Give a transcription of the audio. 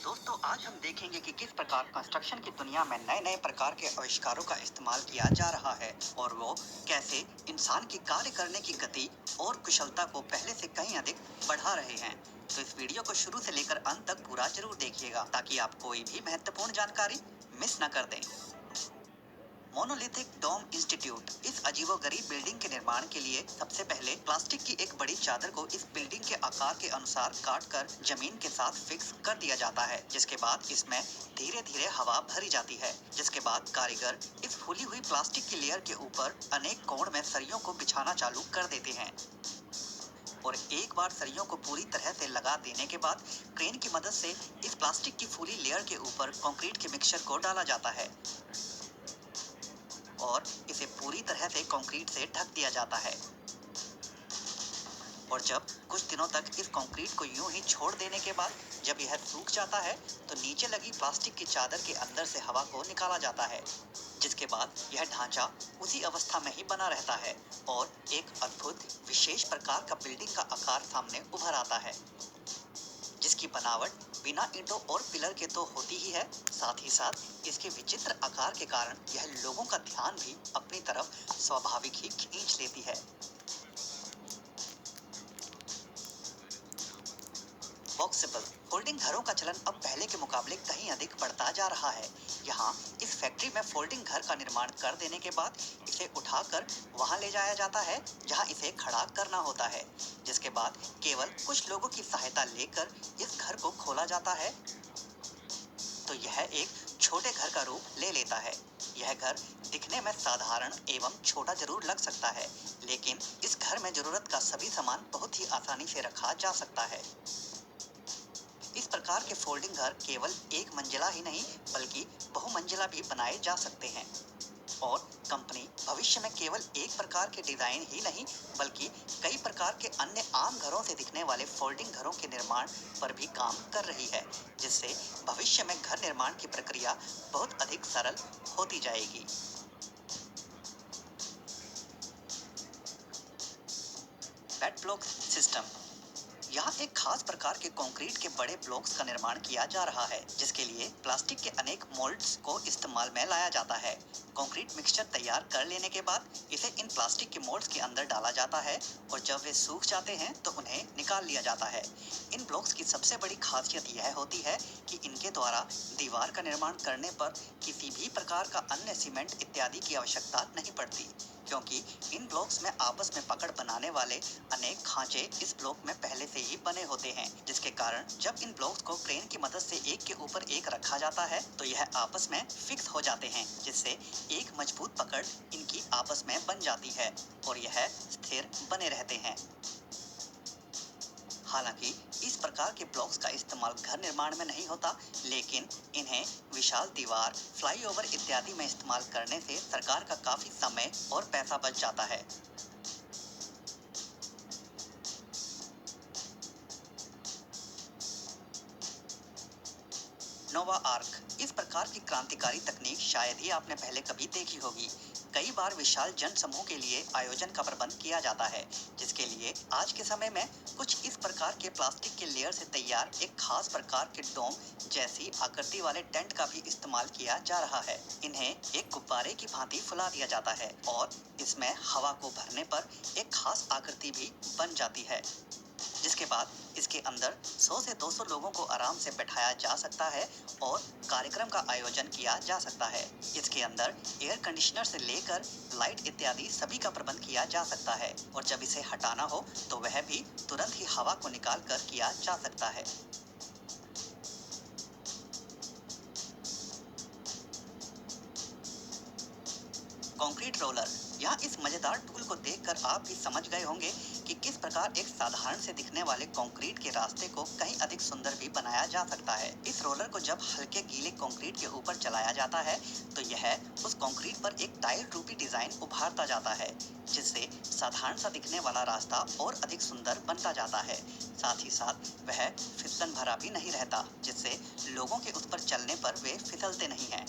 दोस्तों आज हम देखेंगे कि किस प्रकार कंस्ट्रक्शन की दुनिया में नए नए प्रकार के आविष्कारों का इस्तेमाल किया जा रहा है और वो कैसे इंसान की कार्य करने की गति और कुशलता को पहले से कहीं अधिक बढ़ा रहे हैं। तो इस वीडियो को शुरू से लेकर अंत तक पूरा जरूर देखिएगा ताकि आप कोई भी महत्वपूर्ण जानकारी मिस न कर दें। मोनोलिथिक डोम इंस्टीट्यूट। इस अजीबोगरीब बिल्डिंग के निर्माण के लिए सबसे पहले प्लास्टिक की एक बड़ी चादर को इस बिल्डिंग के आकार के अनुसार काटकर जमीन के साथ फिक्स कर दिया जाता है, जिसके बाद इसमें धीरे धीरे हवा भरी जाती है। जिसके बाद कारीगर इस फूली हुई प्लास्टिक की लेयर के ऊपर अनेक कोण में सरियों को बिछाना चालू कर देते हैं और एक बार सरियों को पूरी तरह से लगा देने के बाद क्रेन की मदद से इस प्लास्टिक की फूली लेयर के ऊपर कंक्रीट के मिक्सचर को डाला जाता है और इसे पूरी तरह से कंक्रीट से ढक दिया जाता है। और जब कुछ दिनों तक इस कंक्रीट को यूं ही छोड़ देने के बाद जब यह सूख जाता है तो नीचे लगी प्लास्टिक की चादर के अंदर से हवा को निकाला जाता है, जिसके बाद यह ढांचा उसी अवस्था में ही बना रहता है और एक अद्भुत विशेष प्रकार का बिल्डिंग का आकार सामने उभर आता है, जिसकी बनावट बिना ईंटों और पिलर के तो होती ही है, साथ ही साथ इसके विचित्र आकार के कारण यह लोगों का ध्यान भी अपनी तरफ स्वाभाविक ही खींच लेती है। बॉक्सेबल फोल्डिंग घरों का चलन अब पहले के मुकाबले कहीं अधिक बढ़ता जा रहा है। यहाँ इस फैक्ट्री में फोल्डिंग घर का निर्माण कर देने के बाद इसे उठाकर वहां ले जाया जाता है जहां इसे खड़ा करना होता है, जिसके बाद केवल कुछ लोगों की सहायता लेकर इस घर को खोला जाता है तो यह एक छोटे घर का रूप ले लेता है। यह घर दिखने में साधारण एवं छोटा जरूर लग सकता है, लेकिन इस घर में जरूरत का सभी सामान बहुत ही आसानी से रखा जा सकता है। इस प्रकार के फोल्डिंग घर केवल एक मंजिला ही नहीं बल्कि बहुमंजिला भी बनाए जा सकते हैं और कंपनी भविष्य में केवल एक प्रकार के डिजाइन ही नहीं बल्कि कई प्रकार के अन्य आम घरों से दिखने वाले फोल्डिंग घरों के निर्माण पर भी काम कर रही है, जिससे भविष्य में घर निर्माण की प्रक्रिया बहुत अधिक सरल होती जाएगी। Bed block system. यहाँ एक खास प्रकार के कंक्रीट के बड़े ब्लॉक्स का निर्माण किया जा रहा है, जिसके लिए प्लास्टिक के अनेक मोल्ड्स को इस्तेमाल में लाया जाता है। कंक्रीट मिक्सचर तैयार कर लेने के बाद इसे इन प्लास्टिक के मोल्ड्स के अंदर डाला जाता है और जब वे सूख जाते हैं तो उन्हें निकाल लिया जाता है। इन ब्लॉक्स की सबसे बड़ी खासियत यह होती है कि इनके द्वारा दीवार का निर्माण करने पर किसी भी प्रकार का अन्य सीमेंट इत्यादि की आवश्यकता नहीं पड़ती, क्योंकि इन ब्लॉक्स में आपस में पकड़ बनाने वाले अनेक खांचे इस ब्लॉक में पहले से ही बने होते हैं, जिसके कारण जब इन ब्लॉक्स को क्रेन की मदद से एक के ऊपर एक रखा जाता है तो यह आपस में फिक्स हो जाते हैं, जिससे एक मजबूत पकड़ इनकी आपस में बन जाती है और यह स्थिर बने रहते हैं। हालांकि इस प्रकार के ब्लॉक्स का इस्तेमाल घर निर्माण में नहीं होता, लेकिन इन्हें विशाल दीवार, फ्लाईओवर इत्यादि में इस्तेमाल करने से सरकार का काफी समय और पैसा बच जाता है। नोवा आर्क। इस प्रकार की क्रांतिकारी तकनीक शायद ही आपने पहले कभी देखी होगी। कई बार विशाल जन समूह के लिए आयोजन का प्रबंध किया जाता है, जिसके लिए आज के समय में कुछ इस प्रकार के प्लास्टिक के लेयर से तैयार एक खास प्रकार के डोम जैसी आकृति वाले टेंट का भी इस्तेमाल किया जा रहा है। इन्हें एक गुब्बारे की भांति फुला दिया जाता है और इसमें हवा को भरने पर एक खास आकृति भी बन जाती है, जिसके बाद इसके अंदर 100 से 200 लोगों को आराम से बैठाया जा सकता है और कार्यक्रम का आयोजन किया जा सकता है। इसके अंदर एयर कंडीशनर से लेकर लाइट इत्यादि सभी का प्रबंध किया जा सकता है और जब इसे हटाना हो तो वह भी तुरंत ही हवा को निकाल कर किया जा सकता है। Concrete roller. यहाँ इस मजेदार टूल को देखकर आप भी समझ गए होंगे कि किस प्रकार एक साधारण से दिखने वाले कंक्रीट के रास्ते को कहीं अधिक सुंदर भी बनाया जा सकता है। इस रोलर को जब हल्के गीले कंक्रीट के ऊपर चलाया जाता है तो यह उस कंक्रीट पर एक टाइल रूपी डिजाइन उभारता जाता है, जिससे साधारण सा दिखने वाला रास्ता और अधिक सुंदर बनता जाता है। साथ ही साथ वह फिसलन भरा भी नहीं रहता, जिससे लोगों के उस पर चलने पर वे फिसलते नहीं हैं।